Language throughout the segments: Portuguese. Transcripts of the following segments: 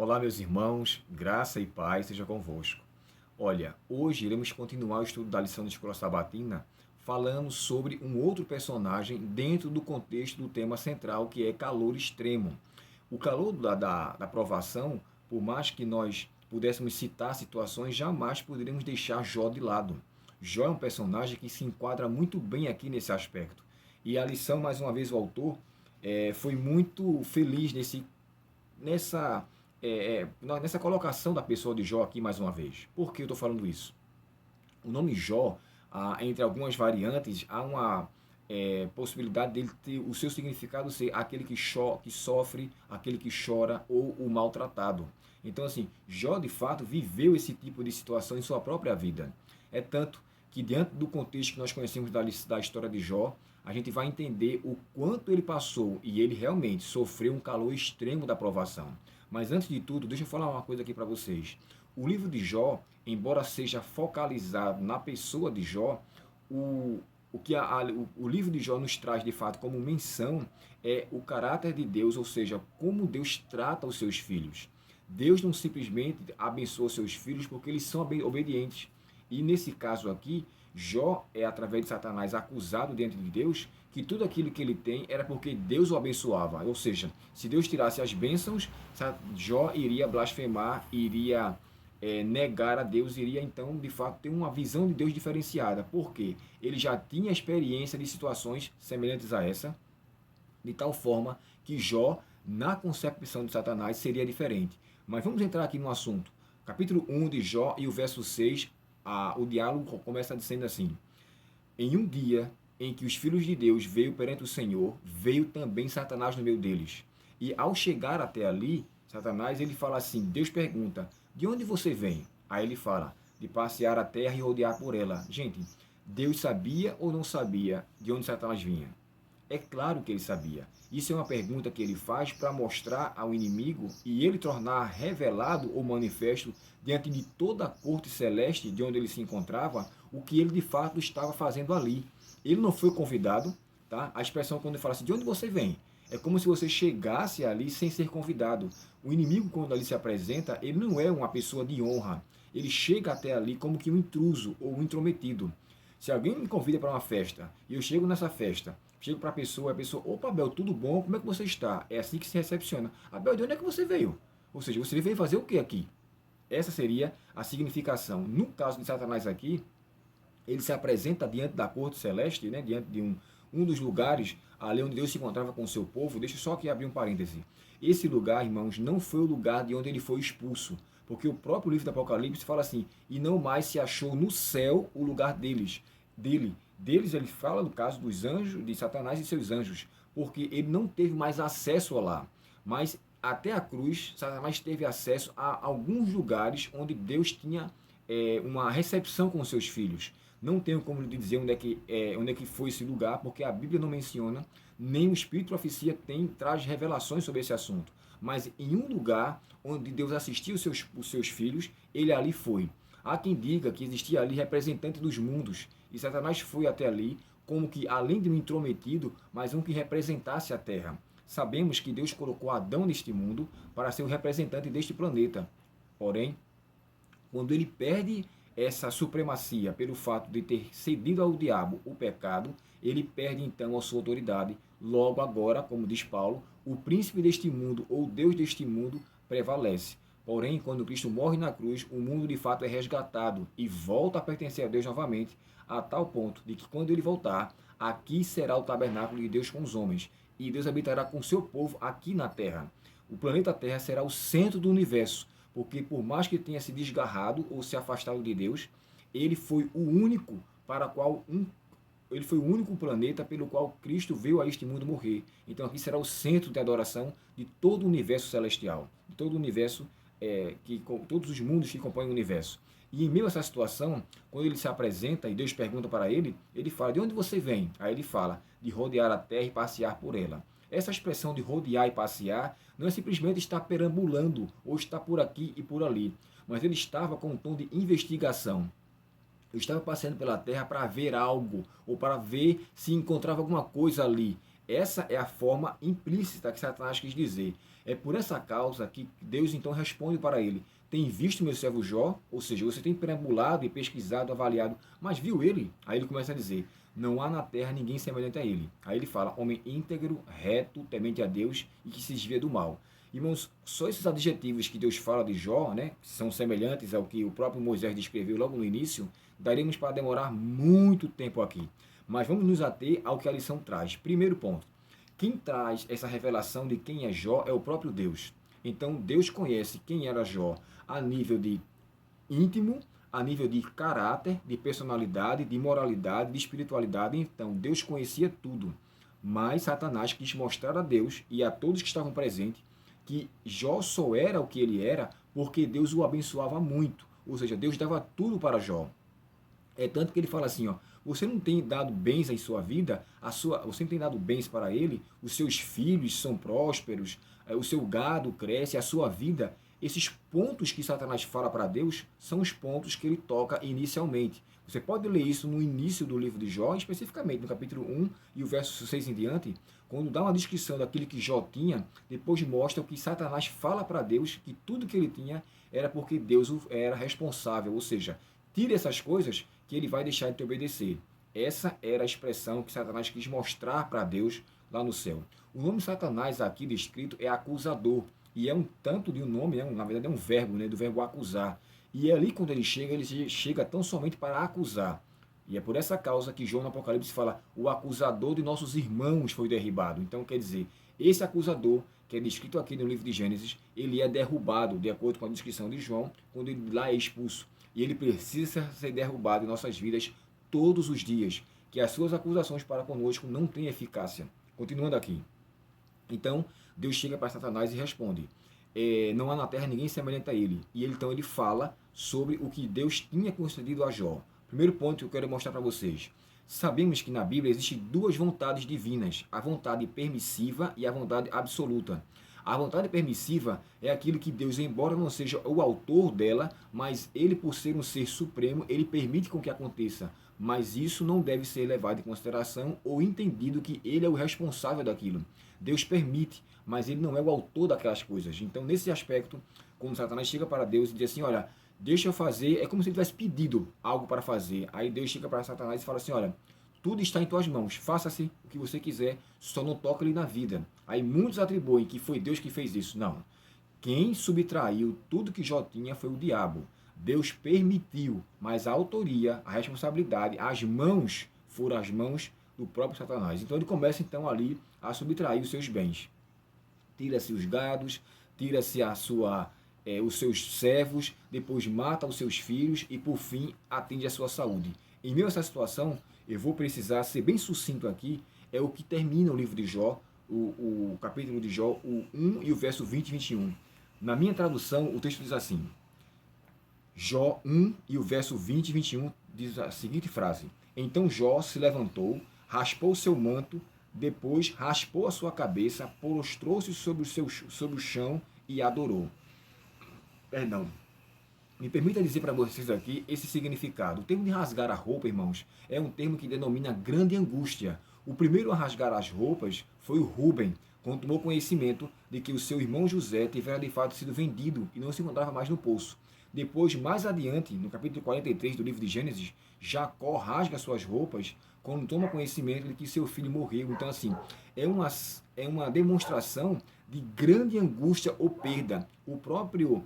Olá, meus irmãos, graça e paz seja convosco. Olha, hoje iremos continuar o estudo da lição de escola sabatina, falando sobre um outro personagem dentro do contexto do tema central, que é calor extremo. O calor da provação, por mais que nós pudéssemos citar situações, jamais poderíamos deixar Jó de lado. Jó é um personagem que se enquadra muito bem aqui nesse aspecto. E a lição, mais uma vez, o autor foi muito feliz nessa nessa colocação da pessoa de Jó aqui mais uma vez. Por que eu estou falando isso? O nome Jó, entre algumas variantes, há uma possibilidade dele ter o seu significado ser aquele que sofre, aquele que chora ou o maltratado. Então, assim, Jó de fato viveu esse tipo de situação em sua própria vida. É tanto que, diante do contexto que nós conhecemos da história de Jó, a gente vai entender o quanto ele passou e ele realmente sofreu um calor extremo da provação. Mas antes de tudo, deixa eu falar uma coisa aqui para vocês. O livro de Jó, embora seja focalizado na pessoa de Jó, o livro de Jó nos traz de fato como menção é o caráter de Deus, ou seja, como Deus trata os seus filhos. Deus não simplesmente abençoa seus filhos porque eles são obedientes. E nesse caso aqui, Jó é, através de Satanás, acusado diante de Deus que tudo aquilo que ele tem era porque Deus o abençoava. Ou seja, se Deus tirasse as bênçãos, Jó iria blasfemar, iria negar a Deus, iria então, de fato, ter uma visão de Deus diferenciada. Por quê? Ele já tinha experiência de situações semelhantes a essa, de tal forma que Jó, na concepção de Satanás, seria diferente. Mas vamos entrar aqui no assunto. Capítulo 1 de Jó e o verso 6, o diálogo começa dizendo assim: em um dia em que os filhos de Deus veio perante o Senhor, veio também Satanás no meio deles. E ao chegar até ali, Satanás, ele fala assim, Deus pergunta, de onde você vem? Aí ele fala, de passear a terra e rodear por ela. Gente, Deus sabia ou não sabia de onde Satanás vinha? É claro que ele sabia. Isso é uma pergunta que ele faz para mostrar ao inimigo e ele tornar revelado ou manifesto diante de toda a corte celeste de onde ele se encontrava o que ele de fato estava fazendo ali. Ele não foi convidado, tá? A expressão quando ele fala assim, de onde você vem? É como se você chegasse ali sem ser convidado. O inimigo, quando ali se apresenta, ele não é uma pessoa de honra. Ele chega até ali como que um intruso ou um intrometido. Se alguém me convida para uma festa e eu chego nessa festa, chego para a pessoa, opa, Abel, tudo bom? Como é que você está? É assim que se recepciona. Abel, de onde é que você veio? Ou seja, você veio fazer o que aqui? Essa seria a significação. No caso de Satanás aqui, ele se apresenta diante da corte celeste, né, diante de um dos lugares ali onde Deus se encontrava com o seu povo. Deixa eu só aqui abrir um parêntese. Esse lugar, irmãos, não foi o lugar de onde ele foi expulso, porque o próprio livro do Apocalipse fala assim, e não mais se achou no céu o lugar deles ele fala do caso dos anjos, de Satanás e seus anjos, porque ele não teve mais acesso a lá, mas até a cruz, Satanás teve acesso a alguns lugares onde Deus tinha uma recepção com os seus filhos. Não tenho como lhe dizer onde é que foi esse lugar, porque a Bíblia não menciona, nem o Espírito de Profecia traz revelações sobre esse assunto. Mas em um lugar onde Deus assistia os seus filhos, ele ali foi. Há quem diga que existia ali representante dos mundos, e Satanás foi até ali como que, além de um intrometido, mas um que representasse a terra. Sabemos que Deus colocou Adão neste mundo para ser o representante deste planeta. Porém, quando ele perde essa supremacia pelo fato de ter cedido ao diabo o pecado, ele perde então a sua autoridade. Logo agora, como diz Paulo, o príncipe deste mundo ou Deus deste mundo prevalece. Porém, quando Cristo morre na cruz, o mundo de fato é resgatado e volta a pertencer a Deus novamente, a tal ponto de que quando ele voltar, aqui será o tabernáculo de Deus com os homens, e Deus habitará com seu povo aqui na terra. O planeta Terra será o centro do universo, porque por mais que tenha se desgarrado ou se afastado de Deus, ele foi o único ele foi o único planeta pelo qual Cristo veio a este mundo morrer. Então aqui será o centro de adoração de todo o universo celestial, de todo o universo, todos os mundos que compõem o universo. E em meio a essa situação, quando ele se apresenta e Deus pergunta para ele, ele fala, de onde você vem? Aí ele fala, de rodear a terra e passear por ela. Essa expressão de rodear e passear não é simplesmente estar perambulando ou estar por aqui e por ali, mas ele estava com um tom de investigação. Eu estava passeando pela terra para ver algo, ou para ver se encontrava alguma coisa ali. Essa é a forma implícita que Satanás quis dizer. É por essa causa que Deus então responde para ele: tem visto meu servo Jó? Ou seja, você tem perambulado e pesquisado, avaliado, mas viu ele? Aí ele começa a dizer: não há na terra ninguém semelhante a ele. Aí ele fala: homem íntegro, reto, temente a Deus e que se desvia do mal. Irmãos, só esses adjetivos que Deus fala de Jó, né, que são semelhantes ao que o próprio Moisés descreveu logo no início, daríamos para demorar muito tempo aqui. Mas vamos nos ater ao que a lição traz. Primeiro ponto: quem traz essa revelação de quem é Jó é o próprio Deus. Então Deus conhece quem era Jó a nível de íntimo, a nível de caráter, de personalidade, de moralidade, de espiritualidade. Então Deus conhecia tudo. Mas Satanás quis mostrar a Deus e a todos que estavam presentes que Jó só era o que ele era porque Deus o abençoava muito. Ou seja, Deus dava tudo para Jó. É tanto que ele fala assim, ó: você não tem dado bens em sua vida, você não tem dado bens para ele, os seus filhos são prósperos, o seu gado cresce, a sua vida. Esses pontos que Satanás fala para Deus são os pontos que ele toca inicialmente. Você pode ler isso no início do livro de Jó, especificamente no capítulo 1 e o verso 6 em diante, quando dá uma descrição daquilo que Jó tinha, depois mostra o que Satanás fala para Deus, que tudo que ele tinha era porque Deus era responsável, ou seja, tire essas coisas que ele vai deixar de te obedecer. Essa era a expressão que Satanás quis mostrar para Deus lá no céu. O nome Satanás aqui descrito é acusador, e é um tanto de um nome, na verdade é um verbo, né, do verbo acusar. E é ali quando ele chega tão somente para acusar. E é por essa causa que João no Apocalipse fala: o acusador de nossos irmãos foi derribado. Então quer dizer, esse acusador, que é descrito aqui no livro de Gênesis, ele é derrubado, de acordo com a descrição de João, quando ele lá é expulso. E ele precisa ser derrubado em nossas vidas todos os dias, que as suas acusações para conosco não têm eficácia. Continuando aqui. Então, Deus chega para Satanás e responde: não há na terra ninguém semelhante a ele. E então ele fala sobre o que Deus tinha concedido a Jó. Primeiro ponto que eu quero mostrar para vocês. Sabemos que na Bíblia existem duas vontades divinas: a vontade permissiva e a vontade absoluta. A vontade permissiva é aquilo que Deus, embora não seja o autor dela, mas ele, por ser um ser supremo, ele permite com que aconteça. Mas isso não deve ser levado em consideração ou entendido que ele é o responsável daquilo. Deus permite, mas ele não é o autor daquelas coisas. Então, nesse aspecto, quando Satanás chega para Deus e diz assim: olha, deixa eu fazer, é como se ele tivesse pedido algo para fazer. Aí Deus chega para Satanás e fala assim: olha, tudo está em tuas mãos, faça-se o que você quiser, só não toca ele na vida. Aí muitos atribuem que foi Deus que fez isso. Não. Quem subtraiu tudo que Jó tinha foi o diabo. Deus permitiu, mas a autoria, a responsabilidade, as mãos foram as mãos do próprio Satanás. Então ele começa então ali a subtrair os seus bens. Tira-se os gados, tira-se os seus servos, depois mata os seus filhos e por fim atende a sua saúde. Em meio a essa situação, eu vou precisar ser bem sucinto aqui, é o que termina o livro de Jó, o capítulo de Jó, o 1 e o verso 20 e 21. Na minha tradução, o texto diz assim: Jó 1 e o verso 20 e 21 diz a seguinte frase: então Jó se levantou, raspou seu manto, depois raspou a sua cabeça, prostrou-se sobre o chão e adorou. Perdão. Me permita dizer para vocês aqui esse significado. O termo de rasgar a roupa, irmãos, é um termo que denomina grande angústia. O primeiro a rasgar as roupas foi o Rúben, quando tomou conhecimento de que o seu irmão José tivera de fato sido vendido e não se encontrava mais no poço. Depois, mais adiante, no capítulo 43 do livro de Gênesis, Jacó rasga suas roupas quando toma conhecimento de que seu filho morreu. Então, assim, é uma demonstração de grande angústia ou perda. O próprio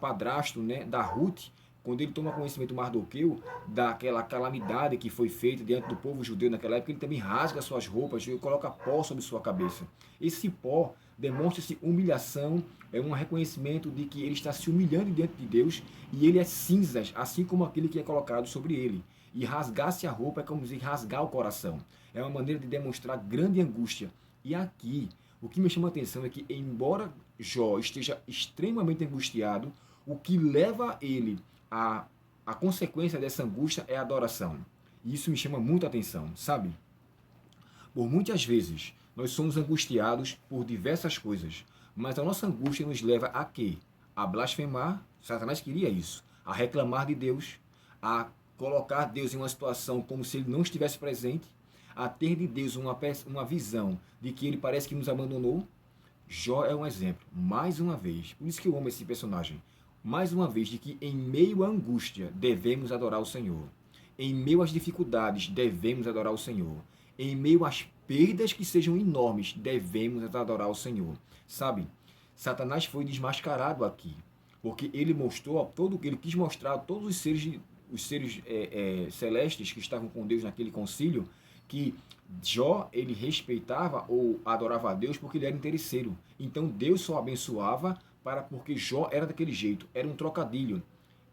padrasto, né, da Ruth, quando ele toma conhecimento, Mardoqueu, daquela calamidade que foi feita diante do povo judeu naquela época, ele também rasga suas roupas e coloca pó sobre sua cabeça. Esse pó demonstra-se humilhação, é um reconhecimento de que ele está se humilhando diante de Deus e ele é cinzas, assim como aquele que é colocado sobre ele. E rasgar-se a roupa é como dizer rasgar o coração. É uma maneira de demonstrar grande angústia. E aqui, o que me chama a atenção é que, embora Jó esteja extremamente angustiado, o que leva ele a consequência dessa angústia é a adoração. E isso me chama muita atenção, sabe? Por muitas vezes, nós somos angustiados por diversas coisas, mas a nossa angústia nos leva a quê? A blasfemar, Satanás queria isso, a reclamar de Deus, a colocar Deus em uma situação como se ele não estivesse presente, a ter de Deus uma visão de que ele parece que nos abandonou, Jó é um exemplo, mais uma vez. Por isso que eu amo esse personagem. Mais uma vez, de que em meio à angústia devemos adorar o Senhor. Em meio às dificuldades devemos adorar o Senhor. Em meio às perdas que sejam enormes, devemos adorar o Senhor. Sabe, Satanás foi desmascarado aqui, porque ele mostrou todo, ele quis mostrar a todos os seres celestes que estavam com Deus naquele concílio, que Jó, ele respeitava ou adorava a Deus porque ele era interesseiro. Então Deus só abençoava porque Jó era daquele jeito, era um trocadilho.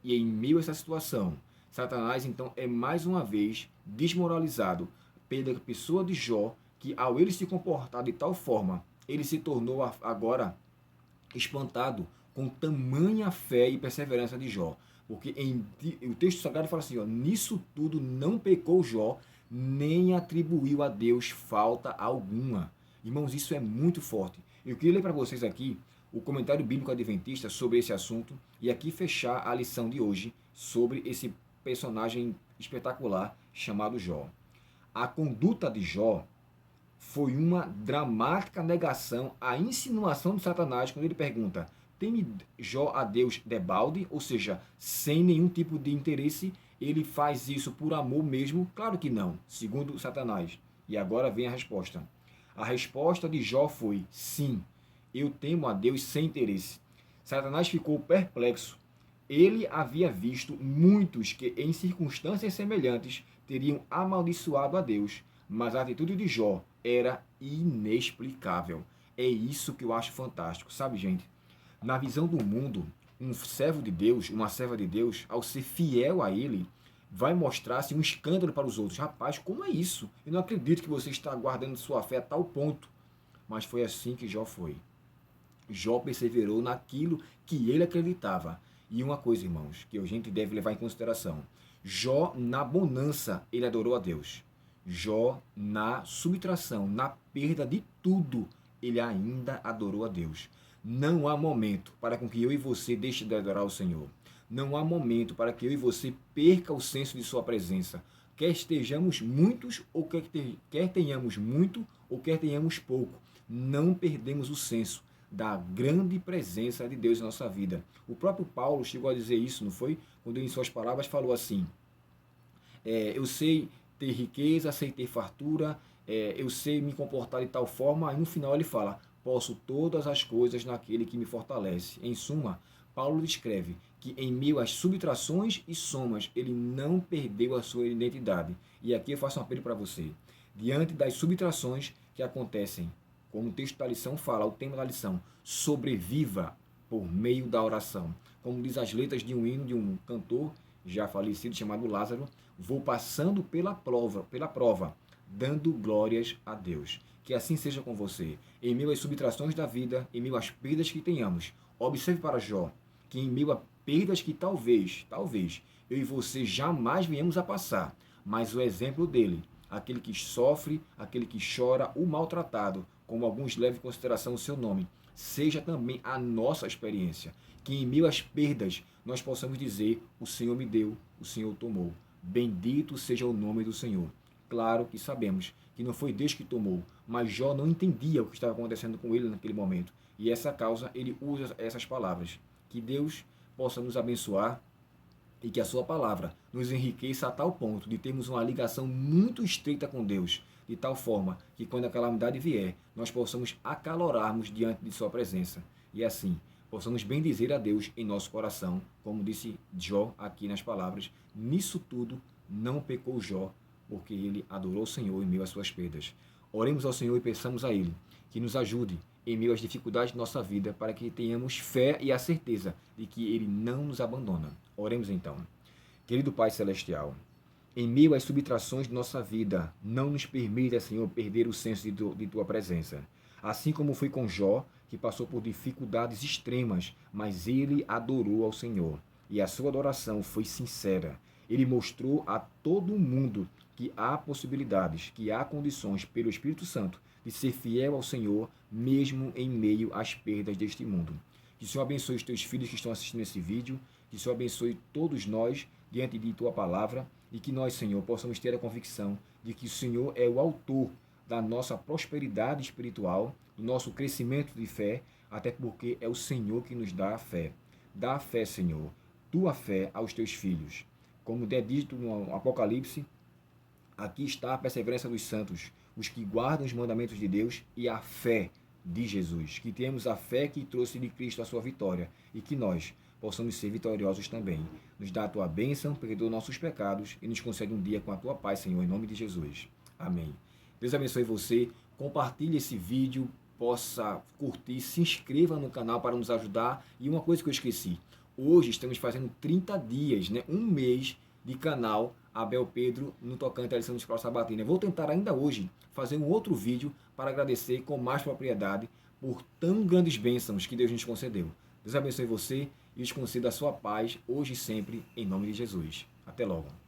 E em meio a essa situação, Satanás então é mais uma vez desmoralizado pela pessoa de Jó, que ao ele se comportar de tal forma, ele se tornou agora espantado com tamanha fé e perseverança de Jó. Porque o texto sagrado fala assim, ó, nisso tudo não pecou Jó, nem atribuiu a Deus falta alguma. Irmãos, isso é muito forte. Eu queria ler para vocês aqui o comentário bíblico adventista sobre esse assunto e aqui fechar a lição de hoje sobre esse personagem espetacular chamado Jó. A conduta de Jó foi uma dramática negação à insinuação de Satanás quando ele pergunta: teme Jó a Deus debalde? Ou seja, sem nenhum tipo de interesse, ele faz isso por amor mesmo? Claro que não, segundo Satanás. E agora vem a resposta. A resposta de Jó foi: sim, eu temo a Deus sem interesse. Satanás ficou perplexo. Ele havia visto muitos que, em circunstâncias semelhantes, teriam amaldiçoado a Deus, mas a atitude de Jó era inexplicável. É isso que eu acho fantástico, sabe, gente? Na visão do mundo, um servo de Deus, uma serva de Deus, ao ser fiel a ele, vai mostrar-se um escândalo para os outros. Rapaz, como é isso? Eu não acredito que você está guardando sua fé a tal ponto. Mas foi assim que Jó foi. Jó perseverou naquilo que ele acreditava. E uma coisa, irmãos, que a gente deve levar em consideração. Jó, na bonança, ele adorou a Deus. Jó, na subtração, na perda de tudo, ele ainda adorou a Deus. Não há momento para com que eu e você deixe de adorar o Senhor. Não há momento para que eu e você perca o senso de sua presença. Quer estejamos muitos ou quer tenhamos muito ou quer tenhamos pouco. Não perdemos o senso da grande presença de Deus em nossa vida. O próprio Paulo chegou a dizer isso, não foi? Quando em suas palavras falou assim, eu sei ter riqueza, sei ter fartura, eu sei me comportar de tal forma, e no final ele fala, posso todas as coisas naquele que me fortalece. Em suma, Paulo descreve que em meio às subtrações e somas, ele não perdeu a sua identidade. E aqui eu faço um apelo para você. Diante das subtrações que acontecem, como o texto da lição fala, o tema da lição, sobreviva por meio da oração. Como diz as letras de um hino de um cantor já falecido chamado Lázaro, vou passando pela prova, dando glórias a Deus. Que assim seja com você. Em meio às subtrações da vida, em meio às perdas que tenhamos, observe para Jó, que em meio a perdas que talvez, eu e você jamais venhamos a passar, mas o exemplo dele, aquele que sofre, aquele que chora, o maltratado, como alguns levam em consideração o seu nome, seja também a nossa experiência. Que em meio às perdas nós possamos dizer, o Senhor me deu, o Senhor tomou. Bendito seja o nome do Senhor. Claro que sabemos que não foi Deus que tomou, mas Jó não entendia o que estava acontecendo com ele naquele momento. E essa causa, ele usa essas palavras. Que Deus possa nos abençoar e que a sua palavra nos enriqueça a tal ponto de termos uma ligação muito estreita com Deus, de tal forma que quando a calamidade vier, nós possamos acalorarmos diante de sua presença. E assim, possamos bendizer a Deus em nosso coração, como disse Jó aqui nas palavras, nisso tudo não pecou Jó, porque ele adorou o Senhor em meio às suas perdas. Oremos ao Senhor e peçamos a Ele que nos ajude em meio às dificuldades de nossa vida, para que tenhamos fé e a certeza de que Ele não nos abandona. Oremos então. Querido Pai Celestial, em meio às subtrações de nossa vida, não nos permita, Senhor, perder o senso de Tua presença. Assim como foi com Jó, que passou por dificuldades extremas, mas ele adorou ao Senhor. E a sua adoração foi sincera. Ele mostrou a todo mundo que há possibilidades, que há condições, pelo Espírito Santo, de ser fiel ao Senhor, mesmo em meio às perdas deste mundo. Que o Senhor abençoe os teus filhos que estão assistindo esse vídeo, que o Senhor abençoe todos nós diante de Tua palavra, e que nós, Senhor, possamos ter a convicção de que o Senhor é o autor da nossa prosperidade espiritual, do nosso crescimento de fé, até porque é o Senhor que nos dá a fé. Dá a fé, Senhor, tua fé aos teus filhos. Como é dito no Apocalipse, aqui está a perseverança dos santos, os que guardam os mandamentos de Deus e a fé de Jesus. Que temos a fé que trouxe de Cristo a sua vitória e que nós possamos ser vitoriosos também. Nos dá a tua bênção, perdoa nossos pecados e nos concede um dia com a tua paz, Senhor, em nome de Jesus. Amém. Deus abençoe você. Compartilhe esse vídeo, possa curtir, se inscreva no canal para nos ajudar. E uma coisa que eu esqueci, hoje estamos fazendo 30 dias, um mês de canal Abel Pedro no tocante à lição de escola sabatina. Eu vou tentar ainda hoje fazer um outro vídeo para agradecer com mais propriedade por tão grandes bênçãos que Deus nos concedeu. Deus abençoe você e os conceda a sua paz hoje e sempre, em nome de Jesus. Até logo.